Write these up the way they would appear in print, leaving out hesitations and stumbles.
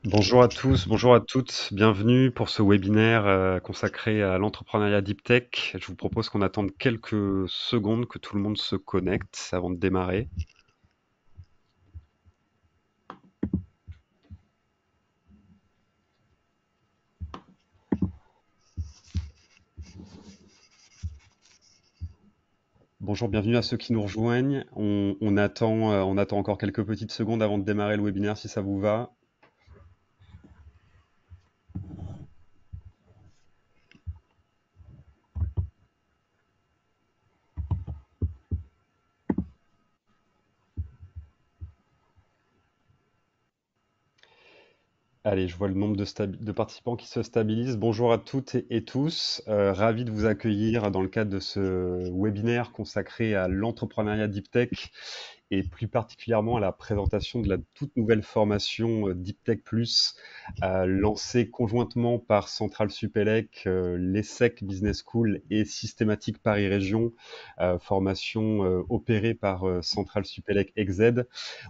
Bonjour à tous, bonjour à toutes, bienvenue pour ce webinaire consacré à l'entrepreneuriat Deep Tech. Je vous propose qu'on attende quelques secondes que tout le monde se connecte avant de démarrer. Bonjour, bienvenue à ceux qui nous rejoignent. On attend encore quelques petites secondes avant de démarrer le webinaire si ça vous va. Allez, je vois le nombre de participants qui se stabilise. Bonjour à toutes et tous. Ravi de vous accueillir dans le cadre de ce webinaire consacré à l'entrepreneuriat Deep Tech et plus particulièrement à la présentation de la toute nouvelle formation Deep Tech Plus lancée conjointement par Centrale Supélec, l'ESSEC Business School et Systématique Paris Région, formation opérée par Centrale Supélec EXED.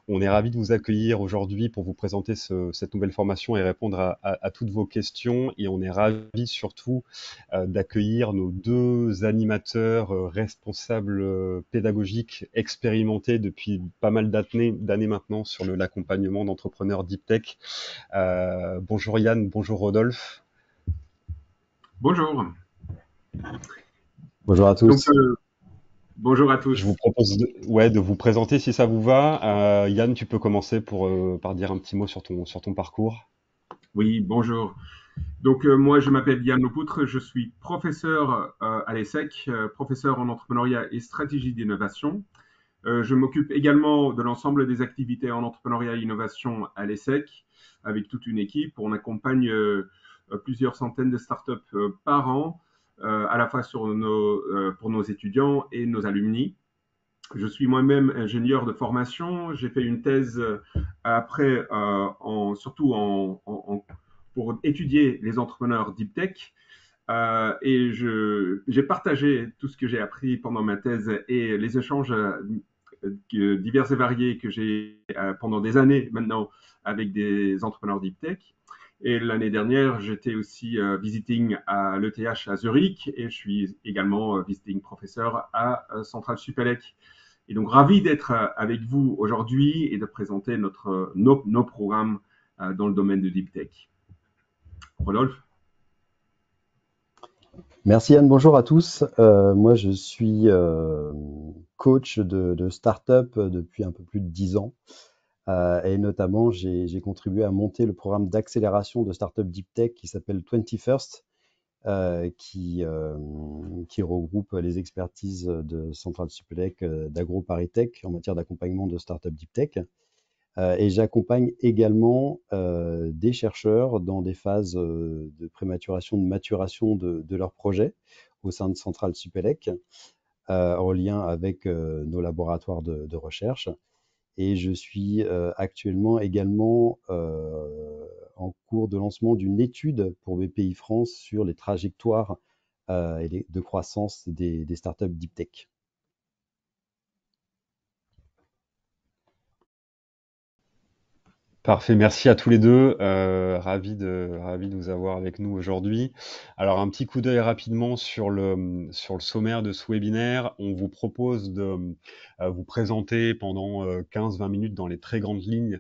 On est ravi de vous accueillir aujourd'hui pour vous présenter cette nouvelle formation et répondre à toutes vos questions. Et on est ravi surtout d'accueillir nos deux animateurs responsables pédagogiques expérimentés depuis pas mal d'années maintenant sur l'accompagnement d'entrepreneurs Deep Tech. Bonjour Yann, bonjour Rodolphe. Bonjour. Bonjour à Donc, tous. bonjour à Je vous tous. propose de vous présenter si ça vous va. Yann, tu peux commencer par dire un petit mot sur ton parcours. Oui, bonjour. Donc, moi, je m'appelle Yann Lepoutre, je suis professeur à l'ESSEC, professeur en entrepreneuriat et stratégie d'innovation. Je m'occupe également de l'ensemble des activités en entrepreneuriat et innovation à l'ESSEC, avec toute une équipe. On accompagne plusieurs centaines de startups par an, à la fois pour nos étudiants et nos alumni. Je suis moi-même ingénieur de formation. J'ai fait une thèse après, surtout pour étudier les entrepreneurs deep tech. Et j'ai partagé tout ce que j'ai appris pendant ma thèse et les échanges divers et variés que j'ai pendant des années maintenant avec des entrepreneurs deep tech. Et l'année dernière, j'étais aussi visiting à l'ETH à Zurich et je suis également visiting professeur à Centrale Supélec. Et donc, ravi d'être avec vous aujourd'hui et de présenter nos programmes dans le domaine de Deep Tech. Rodolphe? Merci Anne, bonjour à tous. Moi, je suis coach de start-up depuis un peu plus de 10 ans. Et notamment, j'ai contribué à monter le programme d'accélération de start-up Deep Tech qui s'appelle 21st, qui regroupe les expertises de Centrale Supélec, d'AgroParisTech en matière d'accompagnement de start-up Deep Tech. Et j'accompagne également des chercheurs dans des phases de prématuration, de maturation de leurs projets au sein de Centrale Supélec, en lien avec nos laboratoires de recherche. Et je suis actuellement également en cours de lancement d'une étude pour BPI France sur les trajectoires de croissance des startups Deep Tech. Parfait, merci à tous les deux. Ravi de vous avoir avec nous aujourd'hui. Alors, un petit coup d'œil rapidement sur le sommaire de ce webinaire. On vous propose de vous présenter pendant 15-20 minutes dans les très grandes lignes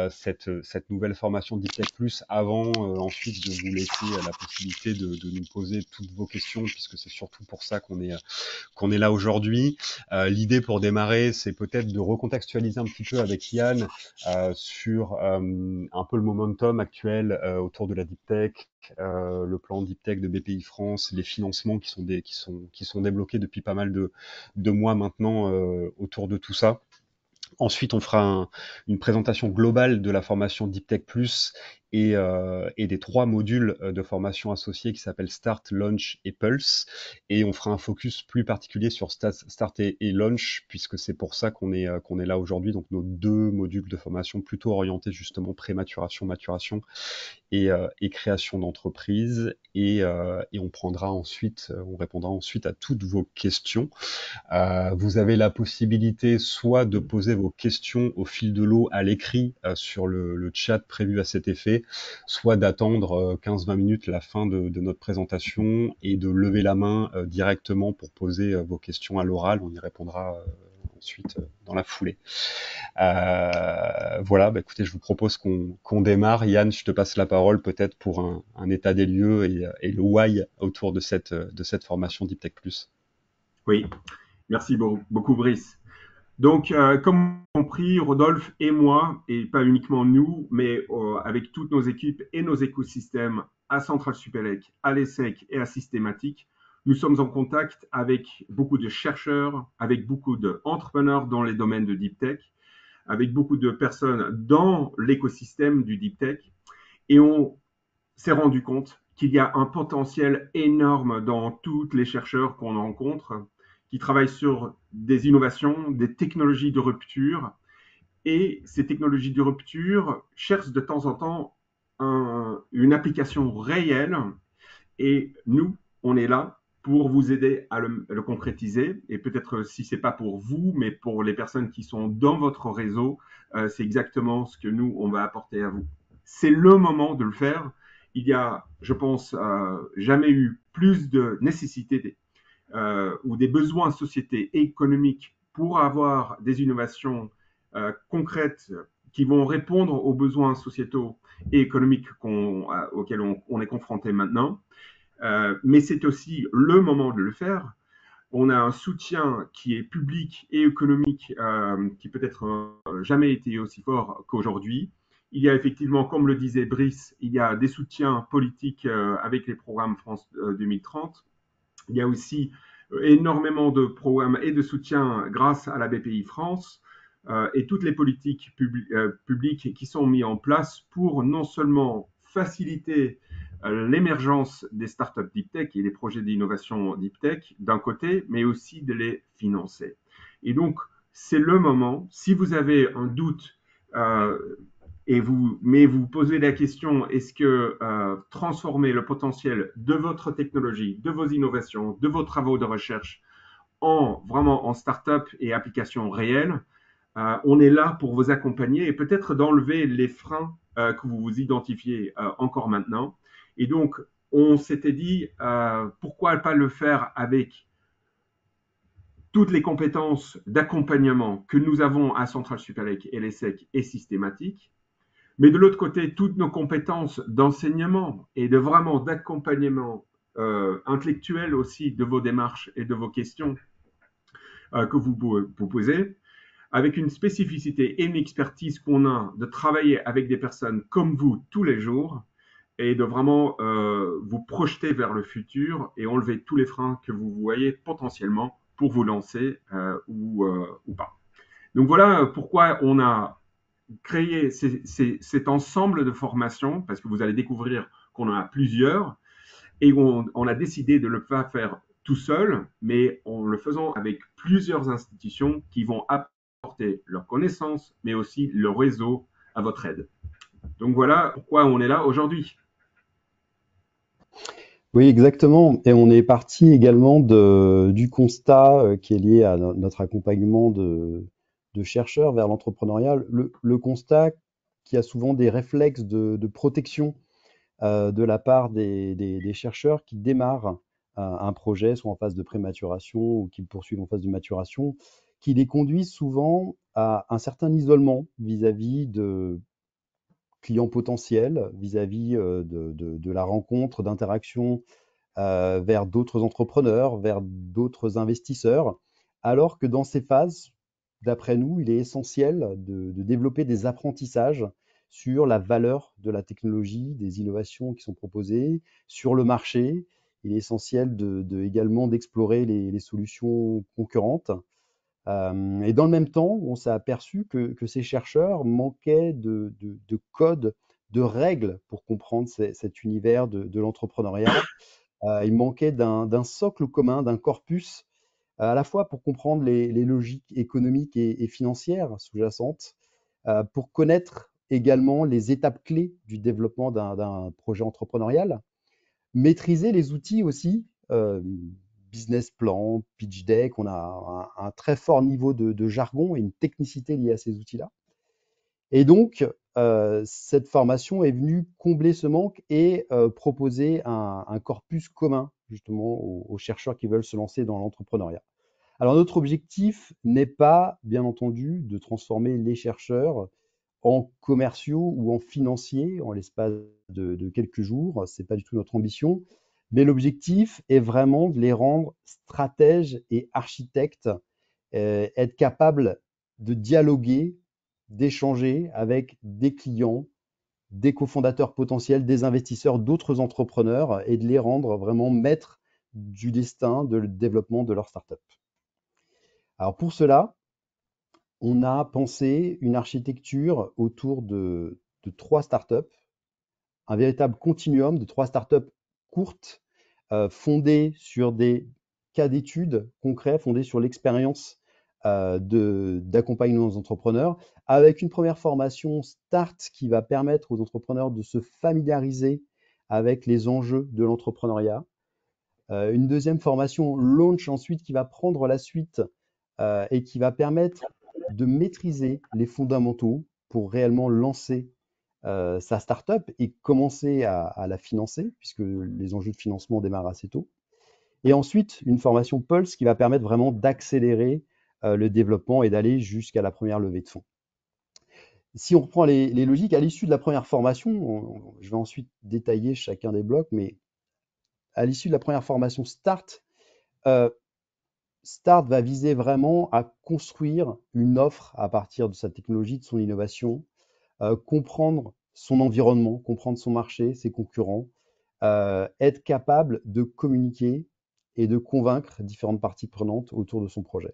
cette nouvelle formation DeepTech Plus avant ensuite de vous laisser la possibilité de nous poser toutes vos questions, puisque c'est surtout pour ça qu'on est là aujourd'hui. L'idée pour démarrer, c'est peut-être de recontextualiser un petit peu avec Yann sur un peu le momentum actuel autour de la Deep Tech, le plan Deep Tech de BPI France, les financements qui sont débloqués depuis pas mal de mois maintenant autour de tout ça. Ensuite, on fera une présentation globale de la formation Deep Tech Plus et des 3 modules de formation associés qui s'appellent Start, Launch et Pulse. Et on fera un focus plus particulier sur Start et Launch, puisque c'est pour ça qu'on est là aujourd'hui. Donc nos 2 modules de formation plutôt orientés justement prématuration, maturation et création d'entreprise. Et on prendra ensuite, on répondra ensuite à toutes vos questions. Vous avez la possibilité soit de poser vos questions au fil de l'eau à l'écrit sur le chat prévu à cet effet, soit d'attendre 15-20 minutes la fin de notre présentation et de lever la main directement pour poser vos questions à l'oral. On y répondra ensuite dans la foulée. Voilà, bah, écoutez, je vous propose qu'on démarre. Yann, je te passe la parole peut-être pour un état des lieux et le why autour de cette formation Deep Tech Plus. Oui, merci beaucoup, Brice. Donc, comme compris, Rodolphe et moi, et pas uniquement nous, mais avec toutes nos équipes et nos écosystèmes à Centrale Supélec, à l'ESSEC et à Systématique, nous sommes en contact avec beaucoup de chercheurs, avec beaucoup d'entrepreneurs dans les domaines de Deep Tech, avec beaucoup de personnes dans l'écosystème du Deep Tech, et on s'est rendu compte qu'il y a un potentiel énorme dans tous les chercheurs qu'on rencontre qui travaillent sur des innovations, des technologies de rupture. Et ces technologies de rupture cherchent de temps en temps une application réelle. Et nous, on est là pour vous aider à le concrétiser. Et peut-être si ce n'est pas pour vous, mais pour les personnes qui sont dans votre réseau, c'est exactement ce que nous, on va apporter à vous. C'est le moment de le faire. Il y a, je pense, jamais eu plus de nécessité ou des besoins sociétés et économiques pour avoir des innovations concrètes qui vont répondre aux besoins sociétaux et économiques auxquels on est confronté maintenant. Mais c'est aussi le moment de le faire. On a un soutien qui est public et économique qui peut-être jamais été aussi fort qu'aujourd'hui. Il y a effectivement, comme le disait Brice, il y a des soutiens politiques avec les programmes France 2030. Il y a aussi énormément de programmes et de soutien grâce à la BPI France et toutes les politiques publiques qui sont mises en place pour non seulement faciliter l'émergence des startups deep tech et des projets d'innovation deep tech d'un côté, mais aussi de les financer. Et donc, c'est le moment, si vous avez un doute mais vous posez la question, est-ce que transformer le potentiel de votre technologie, de vos innovations, de vos travaux de recherche vraiment en start-up et applications réelles, on est là pour vous accompagner et peut-être d'enlever les freins que vous vous identifiez encore maintenant. Et donc, on s'était dit, pourquoi pas le faire avec toutes les compétences d'accompagnement que nous avons à Centrale Supélec et l'ESSEC et Systématique, mais de l'autre côté, toutes nos compétences d'enseignement et de vraiment d'accompagnement intellectuel aussi de vos démarches et de vos questions que vous posez, avec une spécificité et une expertise qu'on a de travailler avec des personnes comme vous tous les jours et de vraiment vous projeter vers le futur et enlever tous les freins que vous voyez potentiellement pour vous lancer ou pas. Donc voilà pourquoi on a créé cet ensemble de formations, parce que vous allez découvrir qu'on en a plusieurs, et on a décidé de ne pas faire tout seul, mais en le faisant avec plusieurs institutions qui vont apporter leurs connaissances, mais aussi leur réseau à votre aide. Donc voilà pourquoi on est là aujourd'hui. Oui, exactement. Et on est parti également du constat qui est lié à notre accompagnement de chercheurs vers l'entrepreneuriat. Le constat qui a souvent des réflexes de protection de la part des chercheurs qui démarrent un projet, soit en phase de prématuration ou qui le poursuivent en phase de maturation, qui les conduisent souvent à un certain isolement vis-à-vis de clients potentiels, vis-à-vis de la rencontre, d'interaction vers d'autres entrepreneurs, vers d'autres investisseurs, alors que dans ces phases, d'après nous, il est essentiel de développer des apprentissages sur la valeur de la technologie, des innovations qui sont proposées, sur le marché. Il est essentiel également d'explorer les solutions concurrentes. Et dans le même temps, on s'est aperçu que ces chercheurs manquaient de code de règles pour comprendre cet univers de l'entrepreneuriat. Il manquait d'un socle commun, d'un corpus, à la fois pour comprendre les logiques économiques et financières sous-jacentes, pour connaître également les étapes clés du développement d'un projet entrepreneurial, maîtriser les outils aussi, business plan, pitch deck. On a un très fort niveau de jargon et une technicité liée à ces outils-là. Et donc, cette formation est venue combler ce manque et proposer un corpus commun justement aux chercheurs qui veulent se lancer dans l'entrepreneuriat. Alors notre objectif n'est pas, bien entendu, de transformer les chercheurs en commerciaux ou en financiers en l'espace de quelques jours. Ce n'est pas du tout notre ambition. Mais l'objectif est vraiment de les rendre stratèges et architectes, être capables de dialoguer, d'échanger avec des clients, des cofondateurs potentiels, des investisseurs, d'autres entrepreneurs et de les rendre vraiment maîtres du destin de développement de leur startup. Alors pour cela, on a pensé une architecture autour de 3 startups, un véritable continuum de 3 startups courtes, fondées sur des cas d'études concrets, fondées sur l'expérience d'accompagnement aux entrepreneurs, avec une première formation Start qui va permettre aux entrepreneurs de se familiariser avec les enjeux de l'entrepreneuriat. Une deuxième formation Launch ensuite qui va prendre la suite et qui va permettre de maîtriser les fondamentaux pour réellement lancer sa startup et commencer à la financer, puisque les enjeux de financement démarrent assez tôt. Et ensuite, une formation Pulse qui va permettre vraiment d'accélérer le développement et d'aller jusqu'à la première levée de fonds. Si on reprend les logiques, à l'issue de la première formation, je vais ensuite détailler chacun des blocs, mais à l'issue de la première formation Start, Start va viser vraiment à construire une offre à partir de sa technologie, de son innovation, comprendre son environnement, comprendre son marché, ses concurrents, être capable de communiquer et de convaincre différentes parties prenantes autour de son projet.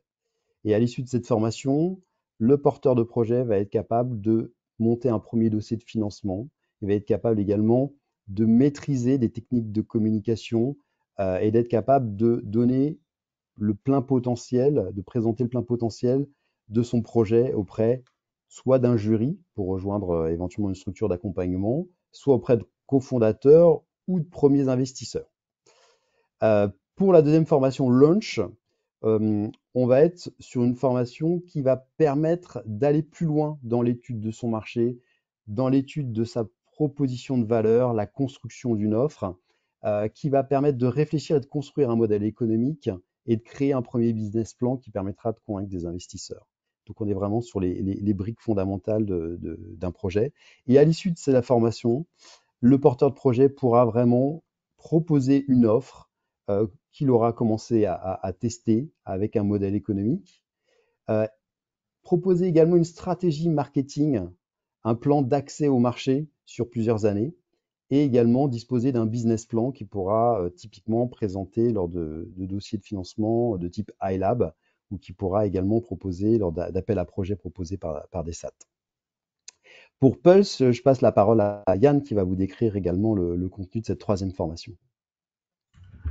Et à l'issue de cette formation, le porteur de projet va être capable de monter un premier dossier de financement. Il va être capable également de maîtriser des techniques de communication et d'être capable de donner le plein potentiel, de présenter le plein potentiel de son projet auprès soit d'un jury pour rejoindre éventuellement une structure d'accompagnement, soit auprès de cofondateurs ou de premiers investisseurs. Pour la deuxième formation Launch, on va être sur une formation qui va permettre d'aller plus loin dans l'étude de son marché, dans l'étude de sa proposition de valeur, la construction d'une offre, qui va permettre de réfléchir et de construire un modèle économique et de créer un premier business plan qui permettra de convaincre des investisseurs. Donc on est vraiment sur les briques fondamentales d'un projet. Et à l'issue de cette formation, le porteur de projet pourra vraiment proposer une offre qu'il aura commencé à tester avec un modèle économique. Proposer également une stratégie marketing, un plan d'accès au marché sur plusieurs années et également disposer d'un business plan qui pourra typiquement présenter lors de dossiers de financement de type iLab ou qui pourra également proposer lors d'appels à projets proposés par des SAT. Pour Pulse, je passe la parole à Yann qui va vous décrire également le contenu de cette troisième formation.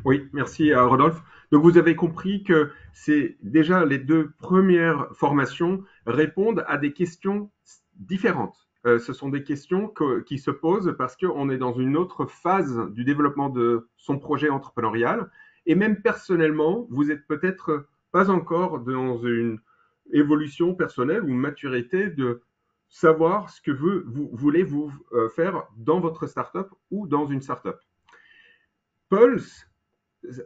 Oui, merci Rodolphe. Donc vous avez compris que c'est déjà les 2 premières formations répondent à des questions différentes. Ce sont des questions qui se posent parce qu'on est dans une autre phase du développement de son projet entrepreneurial. Et même personnellement, vous êtes peut-être pas encore dans une évolution personnelle ou une maturité de savoir ce que vous voulez vous faire dans votre startup ou dans une startup. Pulse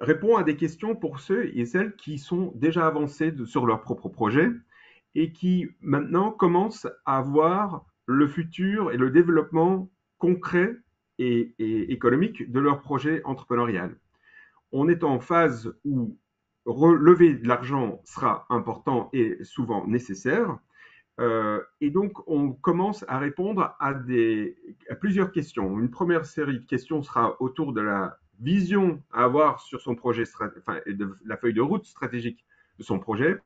répond à des questions pour ceux et celles qui sont déjà avancés sur leur propre projet et qui maintenant commencent à voir le futur et le développement concret et économique de leur projet entrepreneurial. On est en phase où relever de l'argent sera important et souvent nécessaire. Et donc, on commence à répondre à plusieurs questions. Une première série de questions sera autour de la vision à avoir sur son projet, de la feuille de route stratégique de son projet.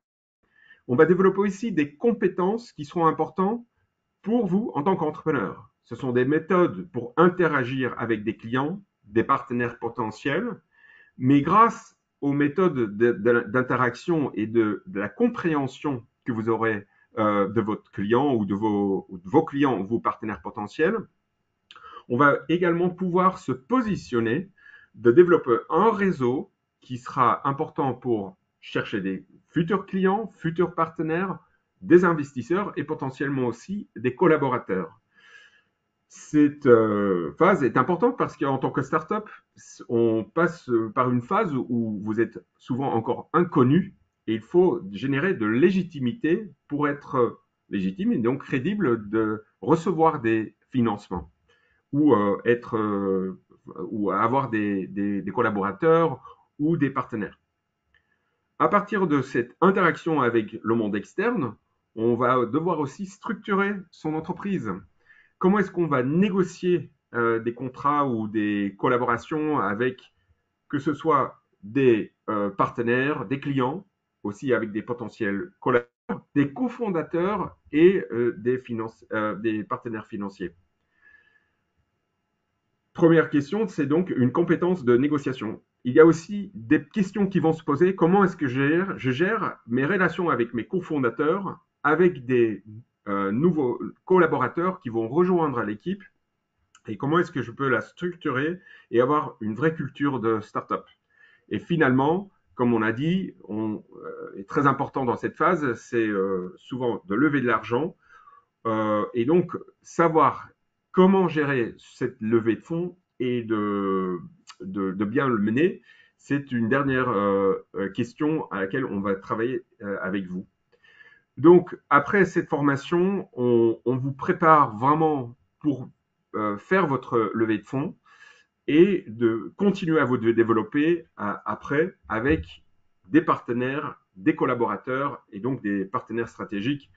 On va développer aussi des compétences qui seront importantes pour vous en tant qu'entrepreneur. ce sont des méthodes pour interagir avec des clients, des partenaires potentiels, mais grâce aux méthodes d'interaction et de la compréhension que vous aurez de votre client ou de vos clients ou vos partenaires potentiels, on va également pouvoir se positionner, de développer un réseau qui sera important pour chercher des futurs clients, futurs partenaires, des investisseurs et potentiellement aussi des collaborateurs. Cette phase est importante parce qu'en tant que startup, on passe par une phase où vous êtes souvent encore inconnu et il faut générer de légitimité pour être légitime et donc crédible de recevoir des financements ou ou avoir des collaborateurs ou des partenaires. À partir de cette interaction avec le monde externe, on va devoir aussi structurer son entreprise. Comment est-ce qu'on va négocier des contrats ou des collaborations avec, que ce soit des partenaires, des clients, aussi avec des potentiels collaborateurs, des cofondateurs et des partenaires financiers. Première question, c'est donc une compétence de négociation. Il y a aussi des questions qui vont se poser. Comment est-ce que je gère mes relations avec mes cofondateurs, avec des nouveaux collaborateurs qui vont rejoindre l'équipe et comment est-ce que je peux la structurer et avoir une vraie culture de startup. Et finalement, comme on a dit, est très important dans cette phase, c'est souvent de lever de l'argent et donc savoir comment gérer cette levée de fonds et de bien le mener, c'est une dernière question à laquelle on va travailler avec vous. Donc, après cette formation, on vous prépare vraiment pour faire votre levée de fonds et de continuer à vous développer après avec des partenaires, des collaborateurs et donc des partenaires stratégiques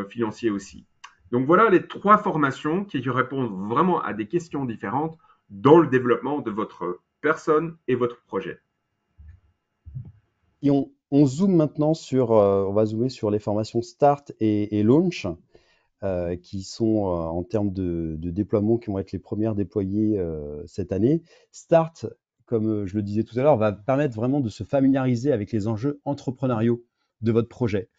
financiers aussi. Donc voilà les 3 formations qui répondent vraiment à des questions différentes dans le développement de votre personne et votre projet. Et on zoome maintenant on va zoomer sur les formations Start et Launch, qui sont en termes de déploiement, qui vont être les premières déployées cette année. Start, comme je le disais tout à l'heure, va permettre vraiment de se familiariser avec les enjeux entrepreneuriaux de votre projet.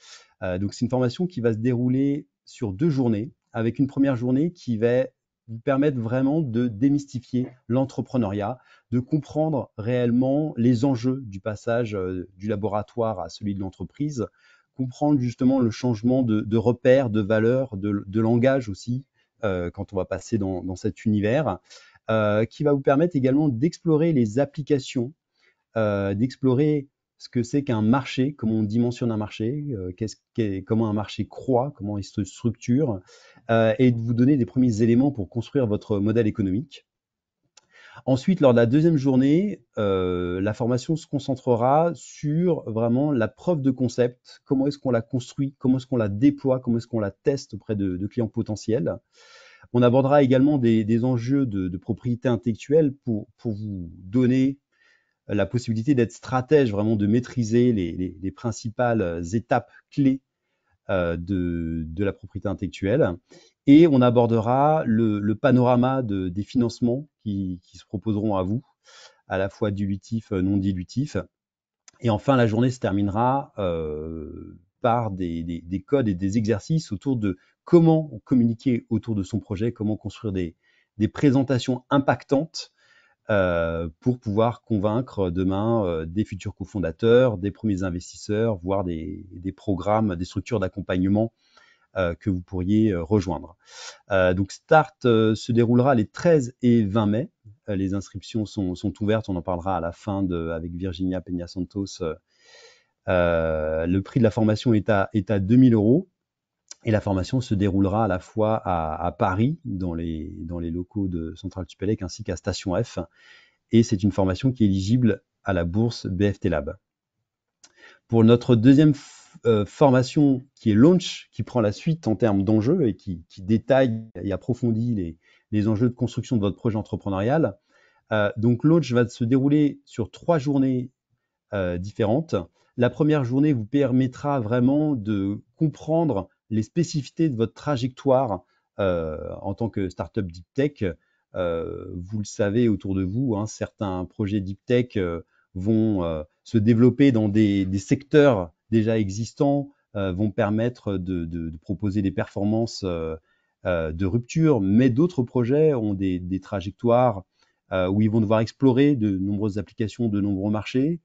Donc c'est une formation qui va se dérouler sur 2 journées, avec une première journée qui va vous permettre vraiment de démystifier l'entrepreneuriat, de comprendre réellement les enjeux du passage du laboratoire à celui de l'entreprise, comprendre justement le changement de repères, de valeurs, de langage aussi, quand on va passer dans cet univers, qui va vous permettre également d'explorer les applications, d'explorer ce que c'est qu'un marché, comment on dimensionne un marché, comment un marché croît, comment il se structure, et de vous donner des premiers éléments pour construire votre modèle économique. Ensuite, lors de la deuxième journée, la formation se concentrera sur vraiment la preuve de concept, comment est-ce qu'on la construit, comment est-ce qu'on la déploie, comment est-ce qu'on la teste auprès de clients potentiels. On abordera également des enjeux de propriété intellectuelle pour vous donner la possibilité d'être stratège, vraiment de maîtriser les principales étapes clés de la propriété intellectuelle. Et on abordera le panorama des financements qui se proposeront à vous, à la fois dilutifs, non dilutifs. Et enfin, la journée se terminera par des codes et des exercices autour de comment communiquer autour de son projet, comment construire des présentations impactantes pour pouvoir convaincre demain des futurs cofondateurs, des premiers investisseurs, voire des programmes, des structures d'accompagnement que vous pourriez rejoindre. Donc Start se déroulera les 13 et 20 mai. Les inscriptions sont ouvertes, on en parlera à la fin avec Virginia Peña-Santos. Le prix de la formation est à 2 000 € et la formation se déroulera à la fois à Paris, dans les locaux de Centrale Tupélec, ainsi qu'à Station F. Et c'est une formation qui est éligible à la bourse BFT Lab. Pour notre deuxième formation qui est Launch, qui prend la suite en termes d'enjeux et qui détaille et approfondit les enjeux de construction de votre projet entrepreneurial. Donc Launch va se dérouler sur 3 journées différentes. La première journée vous permettra vraiment de comprendre les spécificités de votre trajectoire en tant que startup deep tech, vous le savez autour de vous, hein, certains projets deep tech vont se développer dans des secteurs déjà existants, vont permettre de proposer des performances de rupture, mais d'autres projets ont des trajectoires où ils vont devoir explorer de nombreuses applications, de nombreux marchés.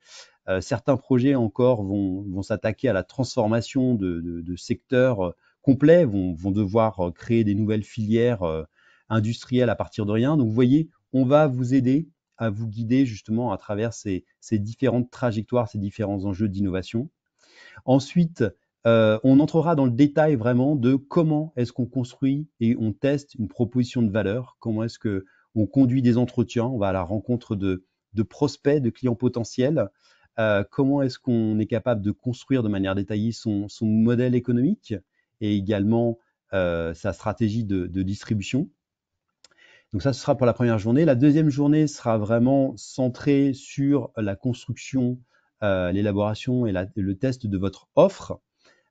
Certains projets encore vont s'attaquer à la transformation de secteurs complets, vont devoir créer des nouvelles filières industrielles à partir de rien. Donc vous voyez, on va vous aider à vous guider justement à travers ces différentes trajectoires, ces différents enjeux d'innovation. Ensuite, on entrera dans le détail vraiment de comment est-ce qu'on construit et on teste une proposition de valeur, comment est-ce qu'on conduit des entretiens, on va à la rencontre de prospects, de clients potentiels, comment est-ce qu'on est capable de construire de manière détaillée son modèle économique et également sa stratégie de distribution. Donc ça, ce sera pour la première journée. La deuxième journée sera vraiment centrée sur la construction, l'élaboration et le test de votre offre.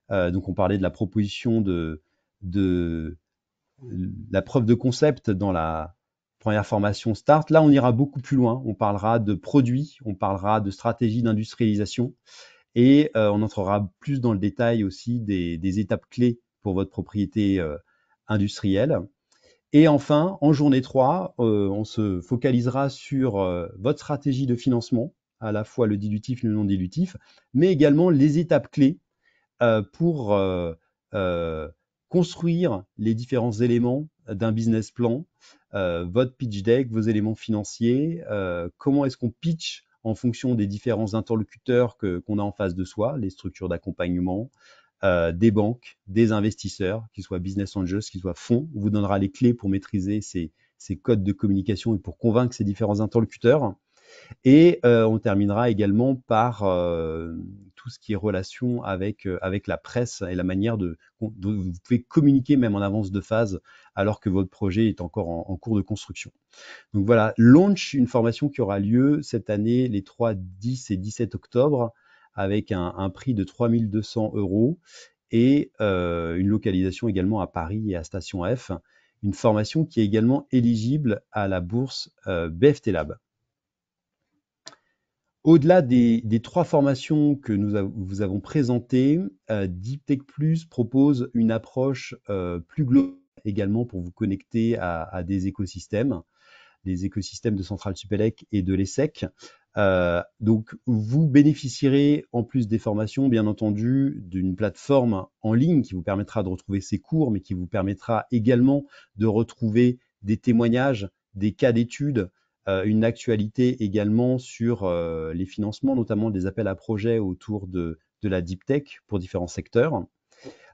Donc on parlait de la proposition de la preuve de concept dans la première formation Start. Là, on ira beaucoup plus loin. On parlera de produits, on parlera de stratégie d'industrialisation et on entrera plus dans le détail aussi des étapes clés pour votre propriété industrielle. Et enfin, en journée 3, on se focalisera sur votre stratégie de financement, à la fois le dilutif et le non dilutif, mais également les étapes clés pour construire les différents éléments d'un business plan, votre pitch deck, vos éléments financiers, comment est-ce qu'on pitch en fonction des différents interlocuteurs qu'on a en face de soi, les structures d'accompagnement, des banques, des investisseurs, qu'ils soient business angels, qu'ils soient fonds. On vous donnera les clés pour maîtriser ces codes de communication et pour convaincre ces différents interlocuteurs. Et on terminera également par tout ce qui est relation avec la presse et la manière dont vous pouvez communiquer même en avance de phase alors que votre projet est encore en cours de construction. Donc voilà, Launch, une formation qui aura lieu cette année les 3, 10 et 17 octobre avec un prix de 3 200 € et une localisation également à Paris et à Station F. Une formation qui est également éligible à la bourse BFT Lab. Au-delà des 3 formations que vous avons présentées, Deep Tech Plus propose une approche plus globale également pour vous connecter à des écosystèmes de Centrale Supélec et de l'ESSEC. Donc, vous bénéficierez, en plus des formations, bien entendu, d'une plateforme en ligne qui vous permettra de retrouver ces cours, mais qui vous permettra également de retrouver des témoignages, des cas d'études, une actualité également sur les financements, notamment des appels à projets autour de la Deep Tech pour différents secteurs.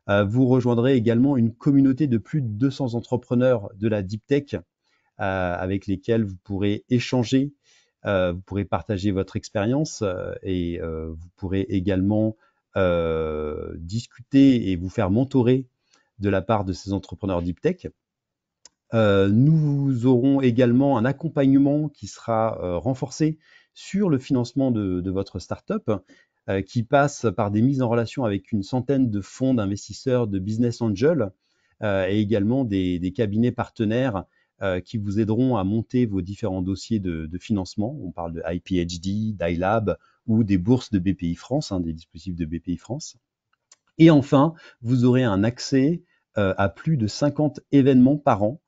Vous rejoindrez également une communauté de plus de 200 entrepreneurs de la Deep Tech avec lesquels vous pourrez échanger, vous pourrez partager votre expérience et vous pourrez également discuter et vous faire mentorer de la part de ces entrepreneurs Deep Tech. Nous aurons également un accompagnement qui sera renforcé sur le financement de votre startup, qui passe par des mises en relation avec une centaine de fonds d'investisseurs de business angels et également des cabinets partenaires qui vous aideront à monter vos différents dossiers de financement. On parle de IPHD, d'iLab ou des bourses de BPI France, des dispositifs de BPI France. Et enfin, vous aurez un accès à plus de 50 événements par an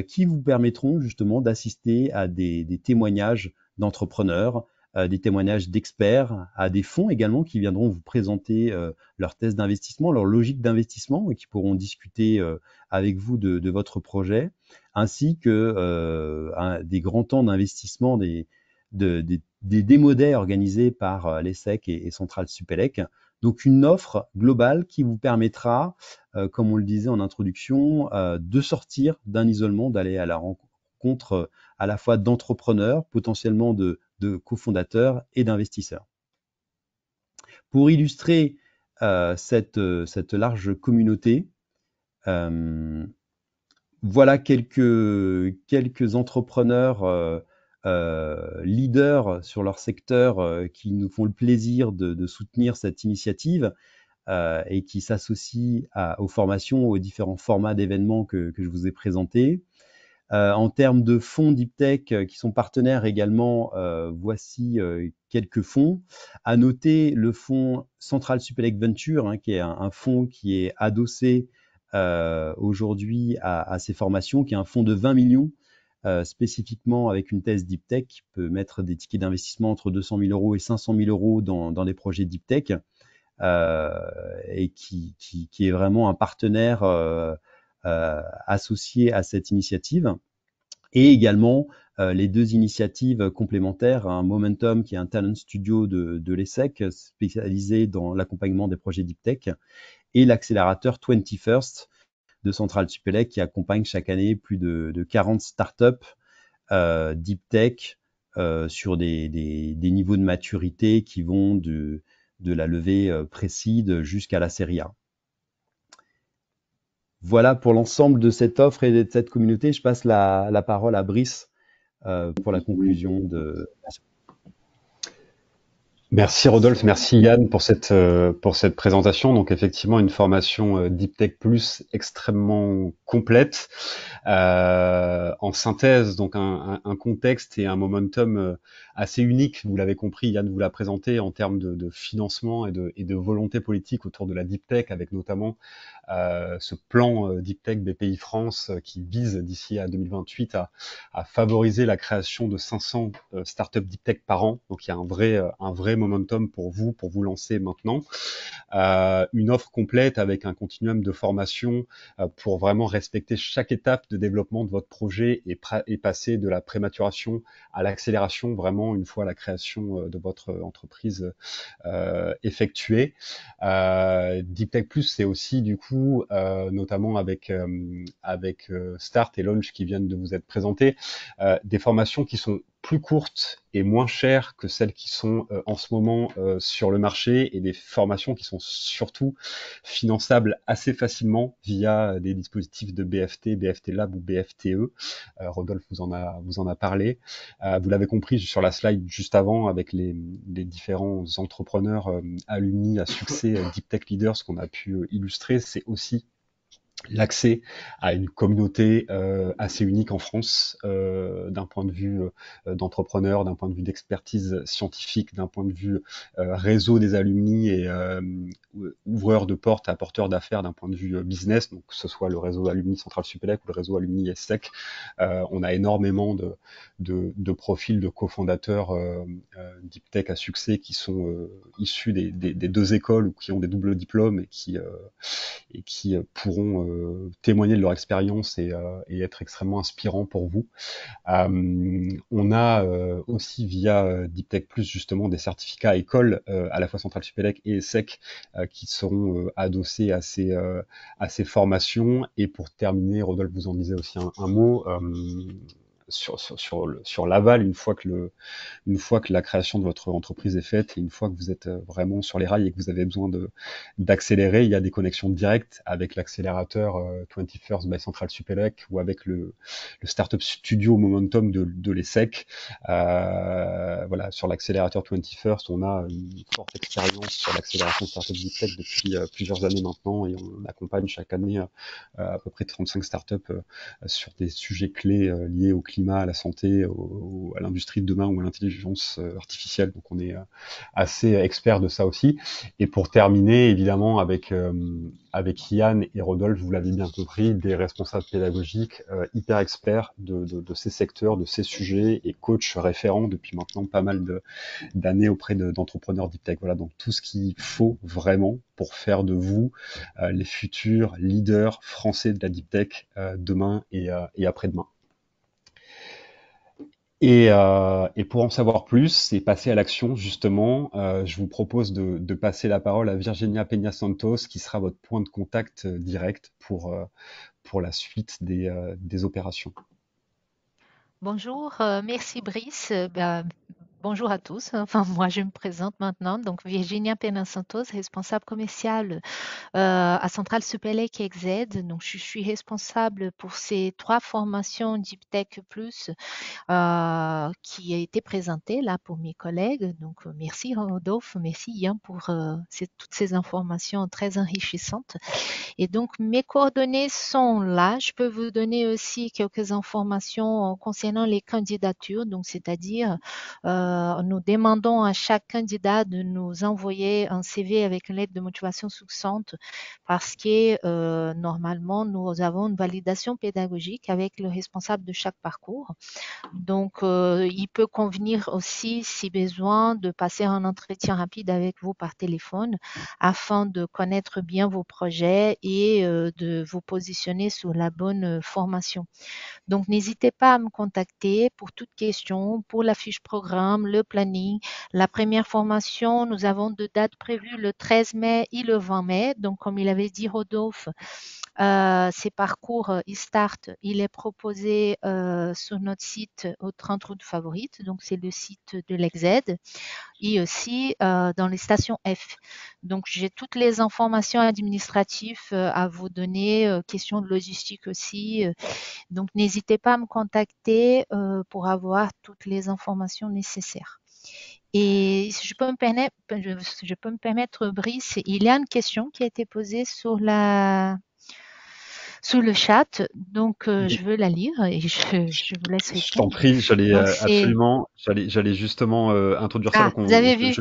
qui vous permettront justement d'assister à des témoignages d'entrepreneurs, des témoignages d'experts, à des fonds également qui viendront vous présenter leurs tests d'investissement, leur logique d'investissement et qui pourront discuter avec vous de votre projet, ainsi que des grands temps d'investissement, des démo days organisés par l'ESSEC et Centrale Supélec. Donc une offre globale qui vous permettra, comme on le disait en introduction, de sortir d'un isolement, d'aller à la rencontre à la fois d'entrepreneurs, potentiellement de cofondateurs et d'investisseurs. Pour illustrer cette large communauté, voilà quelques entrepreneurs leaders sur leur secteur qui nous font le plaisir de soutenir cette initiative. et qui s'associe aux formations, aux différents formats d'événements que je vous ai présentés. En termes de fonds Deep Tech qui sont partenaires également, voici quelques fonds. À noter le fonds Central Supélec Venture, qui est un fonds qui est adossé aujourd'hui à ces formations, qui est un fonds de 20 millions spécifiquement avec une thèse Deep Tech, qui peut mettre des tickets d'investissement entre 200 000 euros et 500 000 euros dans des projets Deep Tech, et qui est vraiment un partenaire associé à cette initiative. Et également les deux initiatives complémentaires, un Momentum qui est un talent studio de l'ESSEC spécialisé dans l'accompagnement des projets Deep Tech, et l'accélérateur 21st de Central Supélec qui accompagne chaque année plus de 40 startups Deep Tech sur des niveaux de maturité qui vont de la levée pré-seed jusqu'à la série A. Voilà pour l'ensemble de cette offre et de cette communauté. Je passe la parole à Brice pour la conclusion de. Merci Rodolphe, merci Yann pour cette présentation. Donc effectivement une formation Deep Tech Plus extrêmement complète, en synthèse, donc un contexte et un momentum assez unique. Vous l'avez compris, Yann vous l'a présenté en termes de financement et de volonté politique autour de la Deep Tech, avec notamment ce plan Deep Tech BPI France qui vise d'ici à 2028 à favoriser la création de 500 startups Deep Tech par an. Donc il y a un vrai momentum pour vous lancer maintenant. Une offre complète avec un continuum de formation pour vraiment respecter chaque étape de développement de votre projet et passer de la prématuration à l'accélération vraiment une fois la création de votre entreprise effectuée. Deep Tech Plus, c'est aussi du coup, notamment avec Start et Launch qui viennent de vous être présentés, des formations qui sont plus courtes et moins chères que celles qui sont en ce moment sur le marché, et des formations qui sont surtout finançables assez facilement via des dispositifs de BFT, BFT Lab ou BFTE. Rodolphe vous en a parlé. Vous l'avez compris sur la slide juste avant avec les différents entrepreneurs alumni à succès Deep Tech Leaders qu'on a pu illustrer. C'est aussi l'accès à une communauté assez unique en France, d'un point de vue d'entrepreneurs, d'un point de vue d'expertise scientifique, d'un point de vue réseau des alumni et ouvreurs de portes à porteurs d'affaires d'un point de vue business, donc que ce soit le réseau alumni Central Supélec ou le réseau alumni ESSEC. On a énormément de profils de cofondateurs Deep Tech à succès qui sont issus des deux écoles ou qui ont des doubles diplômes et qui pourront témoigner de leur expérience et être extrêmement inspirants pour vous. On a aussi via Deep Tech Plus justement des certificats écoles à la fois Central Supélec et ESSEC qui seront adossés à ces formations. Et pour terminer, Rodolphe vous en disait aussi un mot sur l'aval, une fois que la création de votre entreprise est faite et une fois que vous êtes vraiment sur les rails et que vous avez besoin d'accélérer, il y a des connexions directes avec l'accélérateur 21st by Central Supélec ou avec le Startup Studio Momentum de l'ESSEC. Voilà, sur l'accélérateur 21st, on a une forte expérience sur l'accélération Startup Deep Tech depuis plusieurs années maintenant, et on accompagne chaque année à peu près 35 startups sur des sujets clés liés au climat, à la santé, à l'industrie de demain ou à l'intelligence artificielle. Donc on est assez expert de ça aussi. Et pour terminer, évidemment, avec Yann et Rodolphe, vous l'avez bien compris, des responsables pédagogiques hyper experts de ces secteurs, de ces sujets, et coachs référents depuis maintenant pas mal d'années auprès d'entrepreneurs Deep Tech. Voilà, donc tout ce qu'il faut vraiment pour faire de vous les futurs leaders français de la Deep Tech demain et après-demain. Et pour en savoir plus et passer à l'action, justement, je vous propose de passer la parole à Virginia Peña Santos, qui sera votre point de contact direct pour la suite des opérations. Bonjour, merci Brice. bonjour à tous. Enfin, moi, je me présente maintenant. Donc, Virginia Pena-Santos, responsable commerciale à Centrale Supélec et XZ. Donc, je suis responsable pour ces 3 formations Deep Tech Plus qui a été présentée là pour mes collègues. Donc, merci Rodolphe, merci Yann pour toutes ces informations très enrichissantes. Et donc, mes coordonnées sont là. Je peux vous donner aussi quelques informations concernant les candidatures. Donc, c'est-à-dire, nous demandons à chaque candidat de nous envoyer un CV avec une lettre de motivation succincte parce que normalement, nous avons une validation pédagogique avec le responsable de chaque parcours. Donc, il peut convenir aussi, si besoin, de passer un entretien rapide avec vous par téléphone afin de connaître bien vos projets et de vous positionner sur la bonne formation. Donc, n'hésitez pas à me contacter pour toute question, pour la fiche programme, le planning. La première formation, nous avons 2 dates prévues, le 13 mai et le 20 mai. Donc, comme il avait dit Rodolphe, ces parcours e-start, il est proposé sur notre site au 30 route favorite, donc c'est le site de l'EXED, et aussi dans les stations F. Donc j'ai toutes les informations administratives à vous donner, questions de logistique aussi. Donc n'hésitez pas à me contacter pour avoir toutes les informations nécessaires. Et si je peux me permettre, Brice, il y a une question qui a été posée sur le chat, donc Oui. je veux la lire et je vous laisse Je t'en répondre. prie, j'allais Donc c'est absolument, j'allais justement introduire ça. Donc, vous avez vu?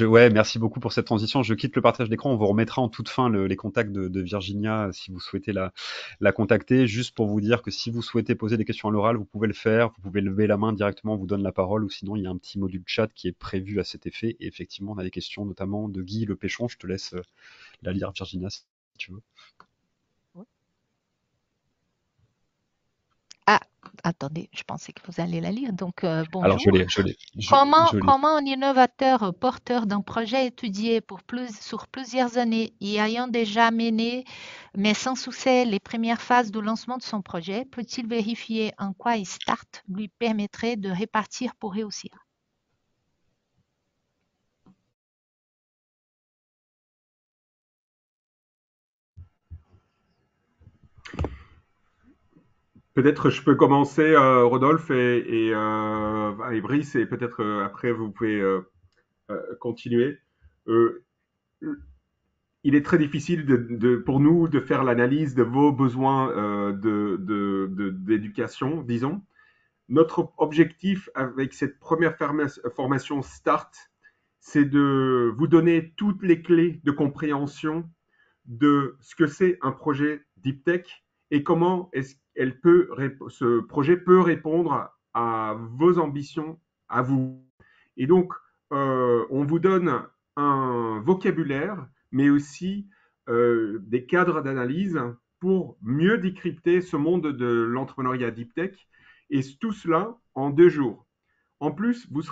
ouais, merci beaucoup pour cette transition. Je quitte le partage d'écran. On vous remettra en toute fin les contacts de Virginia si vous souhaitez la contacter. Juste pour vous dire que si vous souhaitez poser des questions à l'oral, vous pouvez le faire. Vous pouvez lever la main directement, on vous donne la parole, ou sinon il y a un petit module chat qui est prévu à cet effet. Et effectivement, on a des questions, notamment de Guy Le Péchon. Je te laisse la lire, Virginia, si tu veux. Ah, attendez, je pensais que vous allez la lire. Donc Alors, bonjour. je l'ai. Comment un innovateur porteur d'un projet étudié sur plusieurs années et ayant déjà mené, mais sans succès, les premières phases de lancement de son projet, peut-il vérifier en quoi start lui permettrait de répartir pour réussir? Peut-être je peux commencer, Rodolphe et Brice, et peut-être après vous pouvez continuer. Euh, il est très difficile pour nous de faire l'analyse de vos besoins d'éducation, disons. Notre objectif avec cette première formation START, c'est de vous donner toutes les clés de compréhension de ce que c'est un projet Deep Tech et comment ce projet peut répondre à vos ambitions, à vous. Et donc, on vous donne un vocabulaire, mais aussi des cadres d'analyse pour mieux décrypter ce monde de l'entrepreneuriat Deep Tech, et tout cela en 2 jours. En plus, vous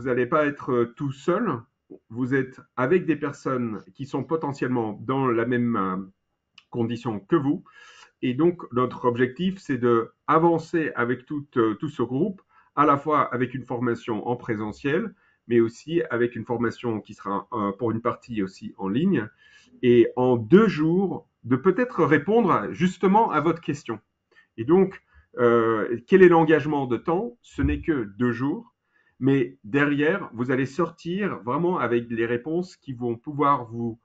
n'allez pas être tout seul, vous êtes avec des personnes qui sont potentiellement dans la même condition que vous. Et donc, notre objectif, c'est d'avancer avec tout ce groupe, à la fois avec une formation en présentiel, mais aussi avec une formation qui sera pour une partie aussi en ligne. Et en 2 jours, de peut-être répondre justement à votre question. Et donc, quel est l'engagement de temps? Ce n'est que 2 jours. Mais derrière, vous allez sortir vraiment avec des réponses qui vont pouvoir vous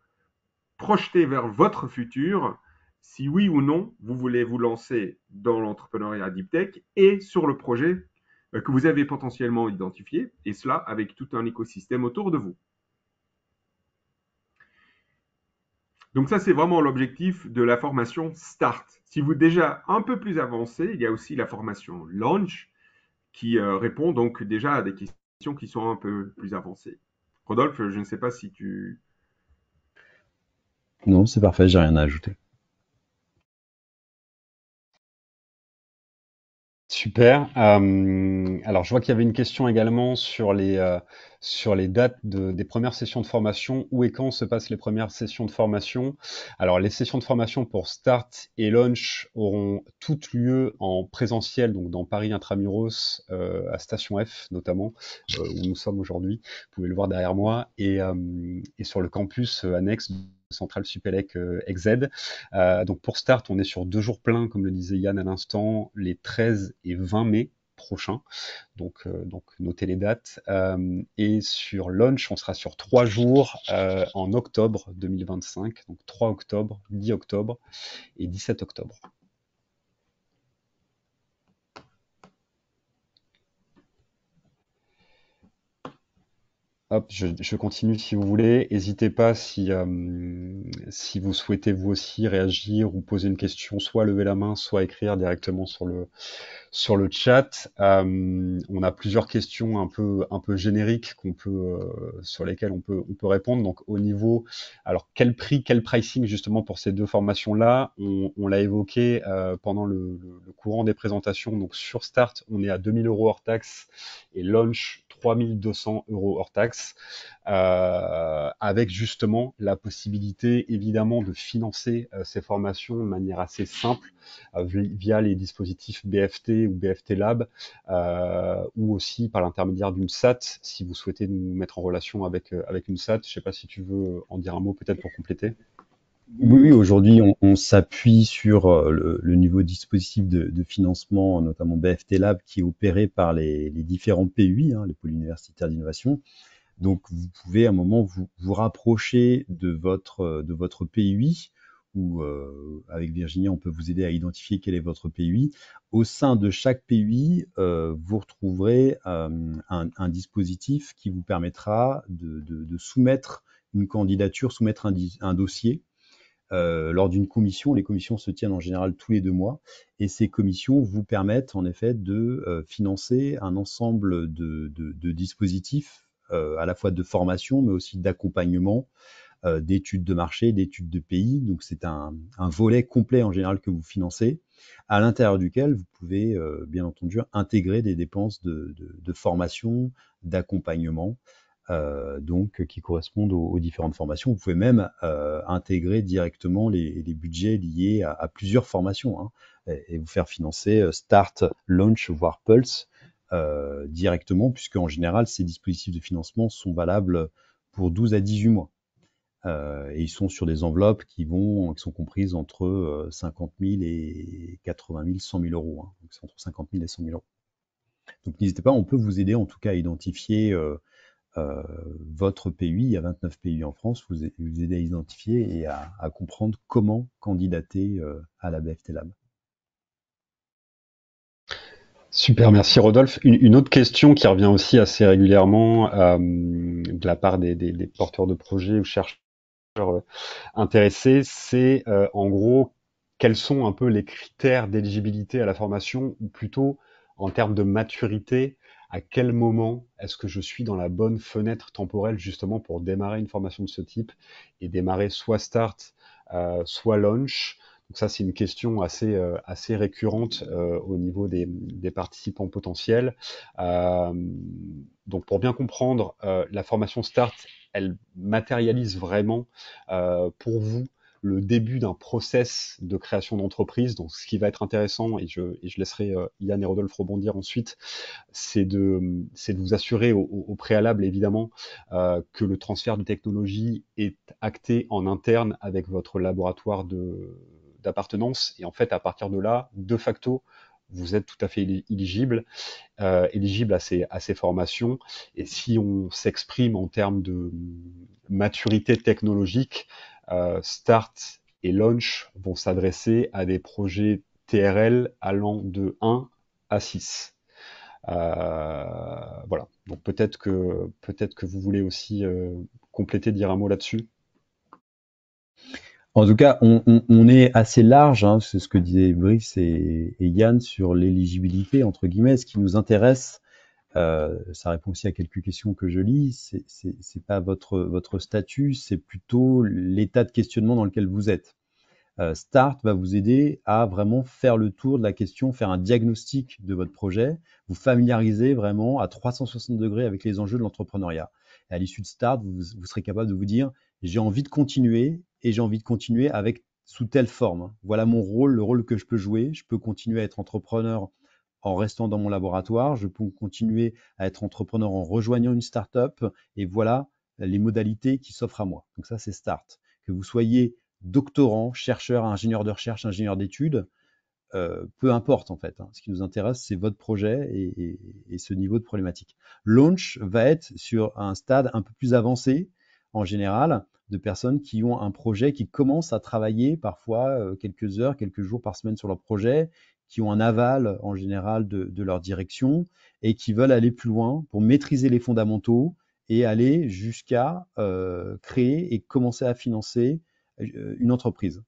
projeter vers votre futur, si oui ou non vous voulez vous lancer dans l'entrepreneuriat Deep Tech et sur le projet que vous avez potentiellement identifié, et cela avec tout un écosystème autour de vous. Donc ça, c'est vraiment l'objectif de la formation Start. Si vous êtes déjà un peu plus avancé, il y a aussi la formation Launch qui répond donc déjà à des questions qui sont un peu plus avancées. Rodolphe, je ne sais pas si tu... Non, c'est parfait, j'ai rien à ajouter. Super. Alors, je vois qu'il y avait une question également sur les dates des premières sessions de formation. Où et quand se passent les premières sessions de formation? Alors, les sessions de formation pour Start et Launch auront toutes lieu en présentiel, donc dans Paris Intramuros, à Station F notamment, où nous sommes aujourd'hui. Vous pouvez le voir derrière moi, et sur le campus annexe de Centrale Supélec XZ. Donc pour Start, on est sur 2 jours pleins, comme le disait Yann à l'instant, les 13 et 20 mai prochains. Donc notez les dates. Et sur Launch, on sera sur 3 jours en octobre 2025, donc 3 octobre, 10 octobre et 17 octobre. Hop, je continue si vous voulez. N'hésitez pas si vous souhaitez vous aussi réagir ou poser une question, soit lever la main, soit écrire directement sur le chat. On a plusieurs questions un peu génériques sur lesquelles on peut répondre. Donc au niveau, alors quel prix, quel pricing justement pour ces deux formations-là, on l'a évoqué pendant le courant des présentations. Donc sur Start, on est à 2 000 € hors taxe, et Launch 3 200 € hors taxe, avec justement la possibilité évidemment de financer ces formations de manière assez simple via les dispositifs BFT ou BFT Lab, ou aussi par l'intermédiaire d'une SAT, si vous souhaitez nous mettre en relation avec une SAT. Je ne sais pas si tu veux en dire un mot peut-être pour compléter. Oui, aujourd'hui, on s'appuie sur le nouveau dispositif de financement, notamment BFT Lab, qui est opéré par les différents PUI, les pôles universitaires d'innovation. Donc, vous pouvez à un moment vous rapprocher de votre PUI, ou avec Virginie, on peut vous aider à identifier quel est votre PUI. Au sein de chaque PUI, vous retrouverez un dispositif qui vous permettra de soumettre une candidature, soumettre un dossier. Lors d'une commission, les commissions se tiennent en général tous les 2 mois, et ces commissions vous permettent en effet de financer un ensemble de dispositifs, à la fois de formation, mais aussi d'accompagnement, d'études de marché, d'études de pays. Donc c'est un volet complet en général que vous financez, à l'intérieur duquel vous pouvez bien entendu intégrer des dépenses de formation, d'accompagnement, donc qui correspondent aux différentes formations. Vous pouvez même intégrer directement les budgets liés à plusieurs formations, et vous faire financer Start, Launch, voire Pulse directement, puisque en général, ces dispositifs de financement sont valables pour 12 à 18 mois. Et ils sont sur des enveloppes qui sont comprises entre 50 000 et 80 000, 100 000 €. Donc c'est entre 50 000 et 100 000 €. Donc n'hésitez pas, on peut vous aider en tout cas à identifier votre PUI. Il y a 29 PUI en France, vous aider à identifier et à comprendre comment candidater à la BFT Lab. Super, merci Rodolphe. Une autre question qui revient aussi assez régulièrement de la part des porteurs de projets ou chercheurs intéressés, c'est en gros quels sont un peu les critères d'éligibilité à la formation, ou plutôt en termes de maturité, à quel moment est-ce que je suis dans la bonne fenêtre temporelle justement pour démarrer une formation de ce type et démarrer soit Start, soit Launch. Donc ça, c'est une question assez récurrente au niveau des participants potentiels. Donc pour bien comprendre, la formation Start, elle matérialise vraiment pour vous le début d'un process de création d'entreprise. Donc ce qui va être intéressant, et je laisserai Yann et Rodolphe rebondir ensuite, c'est de vous assurer au préalable évidemment que le transfert de technologie est acté en interne avec votre laboratoire d'appartenance, et en fait à partir de là, de facto, vous êtes tout à fait éligible à ces formations. Et si on s'exprime en termes de maturité technologique, Start et Launch vont s'adresser à des projets TRL allant de 1 à 6. Voilà. Donc peut-être que vous voulez aussi compléter, dire un mot là-dessus. En tout cas, on est assez large, c'est ce que disaient Brice et Yann sur l'éligibilité, entre guillemets. Ce qui nous intéresse, ça répond aussi à quelques questions que je lis, c'est pas votre statut, c'est plutôt l'état de questionnement dans lequel vous êtes. Start va vous aider à vraiment faire le tour de la question, faire un diagnostic de votre projet, vous familiariser vraiment à 360 degrés avec les enjeux de l'entrepreneuriat. Et à l'issue de Start, vous serez capable de vous dire, j'ai envie de continuer et j'ai envie de continuer avec sous telle forme. Voilà mon rôle, le rôle que je peux jouer. Je peux continuer à être entrepreneur en restant dans mon laboratoire. Je peux continuer à être entrepreneur en rejoignant une startup. Et voilà les modalités qui s'offrent à moi. Donc ça, c'est Start. Que vous soyez doctorant, chercheur, ingénieur de recherche, ingénieur d'études, peu importe en fait. Ce qui nous intéresse, c'est votre projet et ce niveau de problématique. Launch va être sur un stade un peu plus avancé, en général, de personnes qui ont un projet, qui commencent à travailler parfois quelques heures, quelques jours par semaine sur leur projet, qui ont un aval en général de leur direction et qui veulent aller plus loin pour maîtriser les fondamentaux et aller jusqu'à créer et commencer à financer une entreprise.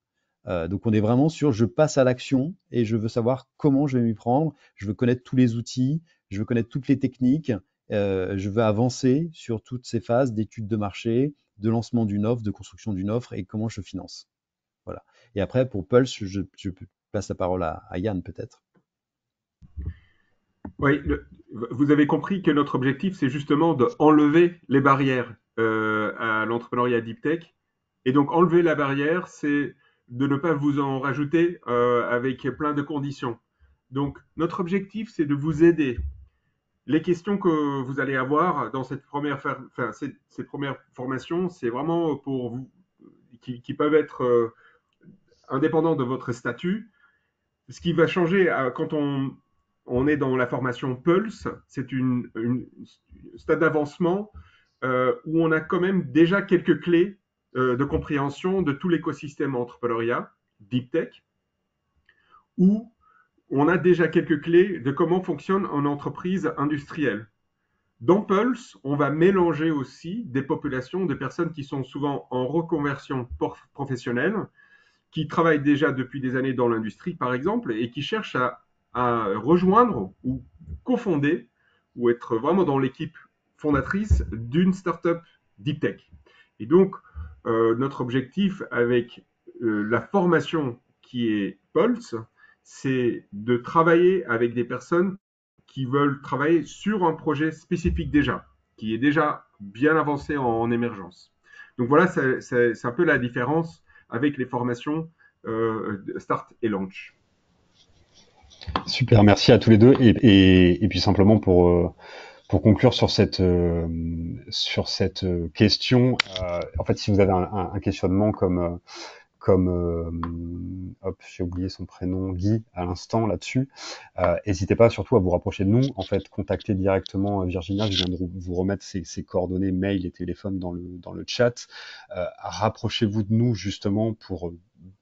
Donc on est vraiment sur je passe à l'action et je veux savoir comment je vais m'y prendre, je veux connaître tous les outils, je veux connaître toutes les techniques, je veux avancer sur toutes ces phases d'études de marché, de lancement d'une offre, de construction d'une offre et comment je finance. Voilà. Et après, pour Pulse, je passe la parole à Yann peut-être. Oui, vous avez compris que notre objectif, c'est justement d'enlever les barrières à l'entrepreneuriat deep tech. Et donc, enlever la barrière, c'est de ne pas vous en rajouter avec plein de conditions. Donc, notre objectif, c'est de vous aider. Les questions que vous allez avoir dans cette ces premières formations, c'est vraiment pour vous, qui peuvent être indépendants de votre statut. Ce qui va changer quand on est dans la formation Pulse, c'est une stade d'avancement où on a quand même déjà quelques clés de compréhension de tout l'écosystème entrepreneuriat, deep tech, où on a déjà quelques clés de comment fonctionne une entreprise industrielle. Dans Pulse, on va mélanger aussi des populations de personnes qui sont souvent en reconversion professionnelle, qui travaillent déjà depuis des années dans l'industrie, par exemple, et qui cherchent à rejoindre ou cofonder ou être vraiment dans l'équipe fondatrice d'une startup deep tech. Et donc, notre objectif avec la formation qui est Pulse, c'est de travailler avec des personnes qui veulent travailler sur un projet spécifique déjà, qui est déjà bien avancé en émergence. Donc voilà, c'est un peu la différence avec les formations Start et Launch. Super, merci à tous les deux. Et puis simplement pour conclure sur cette question, en fait, si vous avez un questionnement comme hop, j'ai oublié son prénom, Guy, à l'instant là-dessus. N'hésitez pas surtout à vous rapprocher de nous. En fait, contactez directement Virginia. Je viens de vous remettre ses coordonnées, mail et téléphone dans le chat. Rapprochez-vous de nous justement pour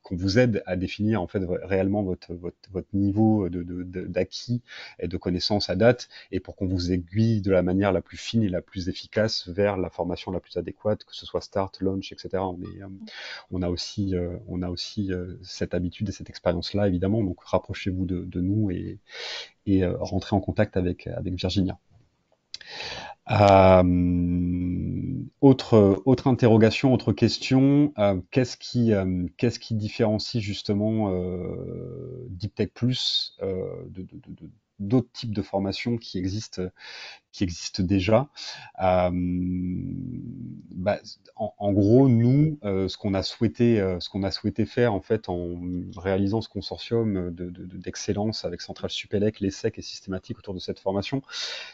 qu'on vous aide à définir en fait réellement votre niveau d'acquis et de connaissances à date, et pour qu'on vous aiguille de la manière la plus fine et la plus efficace vers la formation la plus adéquate, que ce soit Start, Launch, etc. On a aussi cette habitude et cette expérience-là, évidemment. Donc, rapprochez-vous de nous et rentrez en contact avec Virginia. Autre interrogation, autre question. Qu'est-ce qui différencie justement Deep Tech Plus d'autres types de formations qui existent déjà? En gros, nous, ce qu'on a souhaité faire en fait en réalisant ce consortium d'excellence avec Centrale Supélec, l'ESSEC et Systématique autour de cette formation,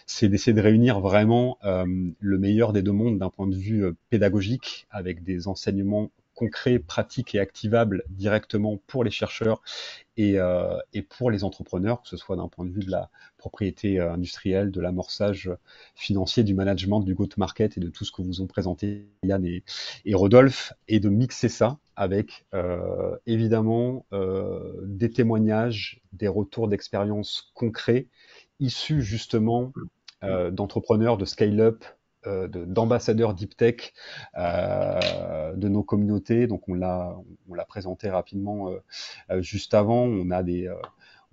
c'est d'essayer de réunir vraiment le meilleur des deux mondes d'un point de vue pédagogique, avec des enseignements concrets, pratiques et activables directement pour les chercheurs et pour les entrepreneurs, que ce soit d'un point de vue de la propriété industrielle, de l'amorçage financier, du management, du go-to-market et de tout ce que vous ont présenté Yann et Rodolphe, et de mixer ça avec évidemment des témoignages, des retours d'expérience concrets issus justement d'entrepreneurs, de scale-up, d'ambassadeurs deep tech de nos communautés. Donc on l'a présenté rapidement juste avant.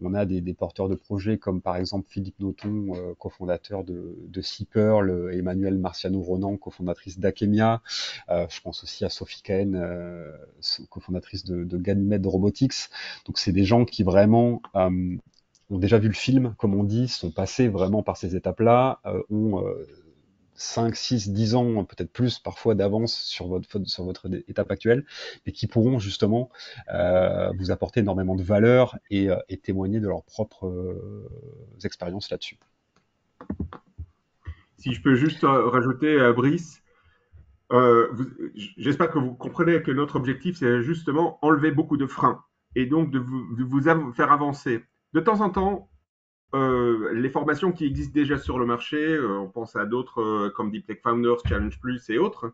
On a des porteurs de projets comme par exemple Philippe Noton, cofondateur de Seapearl, Emmanuel Marciano-Ronan, cofondatrice d'Akemia. Je pense aussi à Sophie Cahen, cofondatrice de Ganymede Robotics. Donc c'est des gens qui vraiment ont déjà vu le film, comme on dit, sont passés vraiment par ces étapes-là, ont 5, 6, 10 ans, peut-être plus parfois d'avance sur votre étape actuelle, mais qui pourront justement vous apporter énormément de valeur et témoigner de leurs propres expériences là-dessus. Si je peux juste rajouter, Brice, j'espère que vous comprenez que notre objectif, c'est justement enlever beaucoup de freins et donc de vous faire avancer. De temps en temps, les formations qui existent déjà sur le marché, on pense à d'autres comme Deep Tech Founders, Challenge Plus et autres,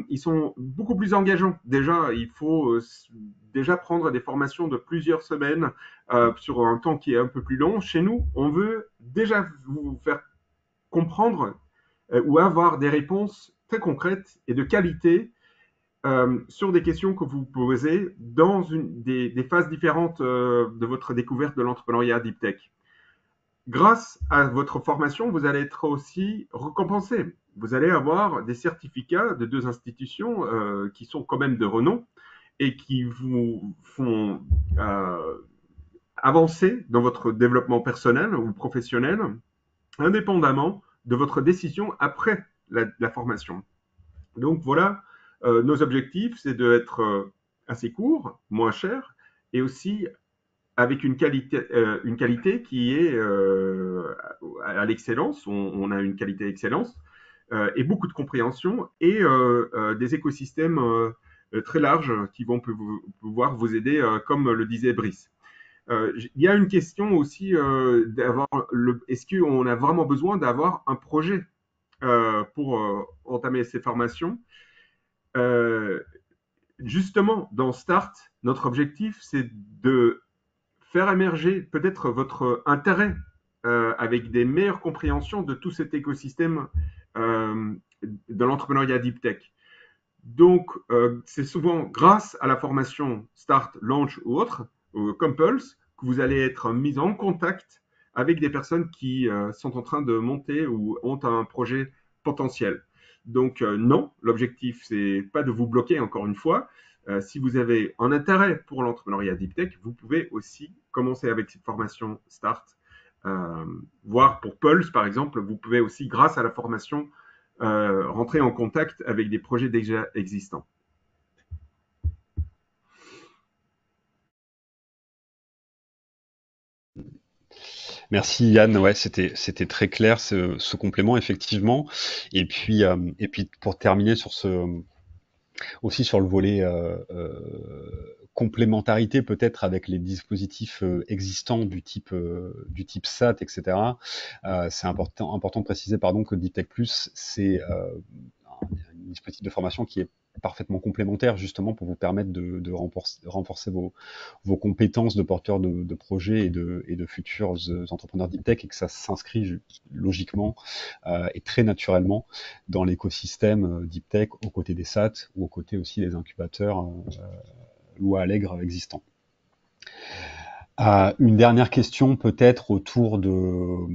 ils sont beaucoup plus engageants. Déjà, il faut déjà prendre des formations de plusieurs semaines sur un temps qui est un peu plus long. Chez nous, on veut déjà vous faire comprendre ou avoir des réponses très concrètes et de qualité sur des questions que vous posez dans des phases différentes de votre découverte de l'entrepreneuriat Deep Tech. Grâce à votre formation, vous allez être aussi récompensé. Vous allez avoir des certificats de 2 institutions qui sont quand même de renom et qui vous font avancer dans votre développement personnel ou professionnel, indépendamment de votre décision après la formation. Donc voilà, nos objectifs, c'est d'être assez court, moins cher, et aussi avec une qualité qui est à l'excellence. On a une qualité excellence et beaucoup de compréhension et des écosystèmes très larges qui vont pouvoir vous aider, comme le disait Brice. Il y a une question aussi est-ce qu'on a vraiment besoin d'avoir un projet pour entamer ces formations? Justement, dans Start, notre objectif, c'est de faire émerger peut-être votre intérêt avec des meilleures compréhensions de tout cet écosystème de l'entrepreneuriat Deep Tech. Donc, c'est souvent grâce à la formation Start, Launch ou autre, comme Pulse, que vous allez être mis en contact avec des personnes qui sont en train de monter ou ont un projet potentiel. Donc, non, l'objectif, c'est pas de vous bloquer, encore une fois. Si vous avez un intérêt pour l'entrepreneuriat Deep Tech, vous pouvez aussi commencer avec cette formation Start. Voire pour Pulse, par exemple, vous pouvez aussi, grâce à la formation, rentrer en contact avec des projets déjà existants. Merci Yann, ouais, c'était très clair ce complément effectivement. Et puis pour terminer aussi sur le volet complémentarité peut-être avec les dispositifs existants du type SAT, etc. C'est important de préciser que Deep Tech Plus, c'est un dispositif de formation qui est parfaitement complémentaire justement pour vous permettre de renforcer vos compétences de porteurs de projets et de futurs entrepreneurs Deep Tech, et que ça s'inscrit logiquement et très naturellement dans l'écosystème Deep Tech aux côtés des SAT ou aux côtés aussi des incubateurs Loi Allègre existants. Une dernière question peut-être autour de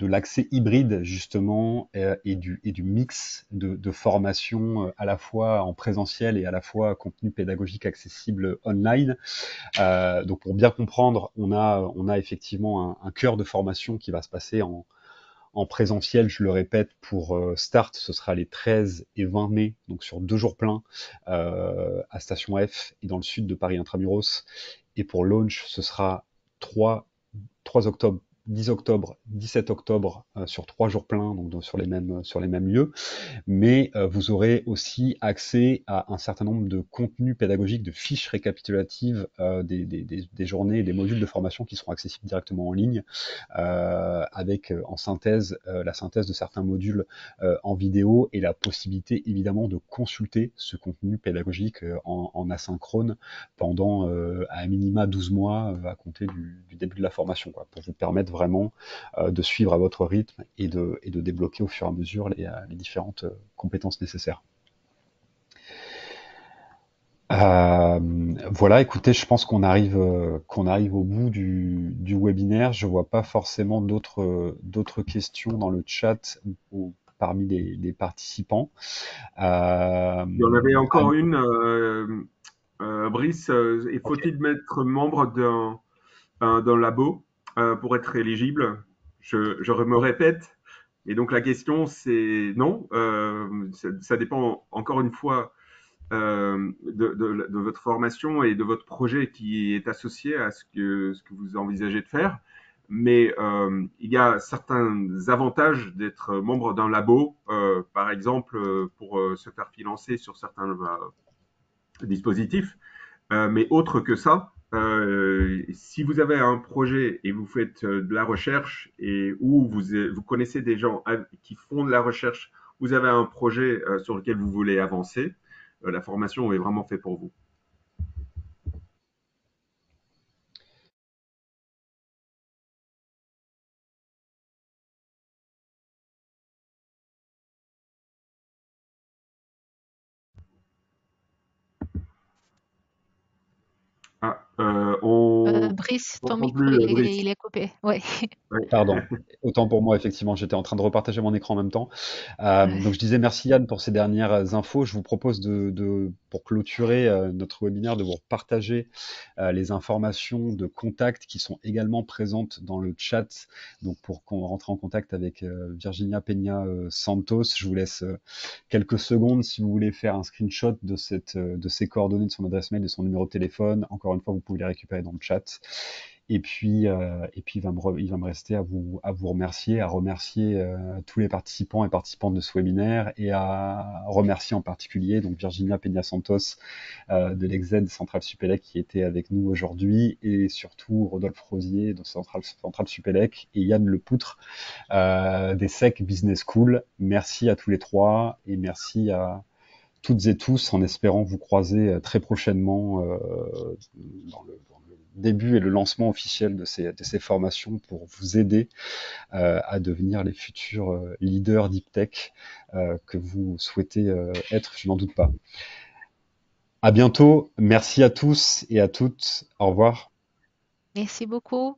l'accès hybride justement et du mix de formation à la fois en présentiel et à la fois contenu pédagogique accessible online. Donc pour bien comprendre, on a effectivement un cœur de formation qui va se passer en présentiel, je le répète, pour Start, ce sera les 13 et 20 mai, donc sur 2 jours pleins, à Station F et dans le sud de Paris Intramuros. Et pour Launch, ce sera 3 octobre, 10 octobre, 17 octobre, sur 3 jours pleins, donc sur les mêmes lieux. Mais vous aurez aussi accès à un certain nombre de contenus pédagogiques, de fiches récapitulatives des journées et des modules de formation qui seront accessibles directement en ligne, avec en synthèse la synthèse de certains modules en vidéo et la possibilité évidemment de consulter ce contenu pédagogique en asynchrone pendant à minima 12 mois à compter du début de la formation, pour vous permettre vraiment de suivre à votre rythme et de débloquer au fur et à mesure les différentes compétences nécessaires. Voilà, écoutez, je pense qu'on arrive au bout du webinaire. Je vois pas forcément d'autres questions dans le chat ou parmi les participants. Euh, Il y en avait ah, encore une, Brice. ok. Faut-il être membre d'un labo pour être éligible? Je me répète. Et donc la question, c'est non. Ça dépend encore une fois de votre formation et de votre projet qui est associé à ce que vous envisagez de faire. Mais il y a certains avantages d'être membre d'un labo, par exemple pour se faire financer sur certains dispositifs. Mais autre que ça, si vous avez un projet et vous faites de la recherche et où vous connaissez des gens qui font de la recherche, vous avez un projet sur lequel vous voulez avancer, la formation est vraiment faite pour vous. Ah, Brice, on ton n'entend micro, plus Brice. il est coupé. Oui. Ouais. Pardon, autant pour moi, effectivement, j'étais en train de repartager mon écran en même temps. Donc je disais merci Yann pour ces dernières infos. Je vous propose pour clôturer notre webinaire, de vous partager les informations de contact qui sont également présentes dans le chat. Donc pour qu'on rentre en contact avec Virginia Peña Santos, je vous laisse quelques secondes si vous voulez faire un screenshot de ses coordonnées, de son adresse mail, de son numéro de téléphone. Encore une fois, vous pouvez les récupérer dans le chat. Et puis il va me rester à vous remercier, à remercier tous les participants et participantes de ce webinaire et à remercier en particulier donc Virginia Peña Santos de l'EXED Centrale Supélec qui était avec nous aujourd'hui et surtout Rodolphe Rosier de Centrale Supélec et Yann Lepoutre des SEC Business School. Merci à tous les trois et merci à toutes et tous en espérant vous croiser très prochainement dans le début et le lancement officiel de ces formations pour vous aider à devenir les futurs leaders deep tech que vous souhaitez être, je n'en doute pas. À bientôt, merci à tous et à toutes, au revoir. Merci beaucoup.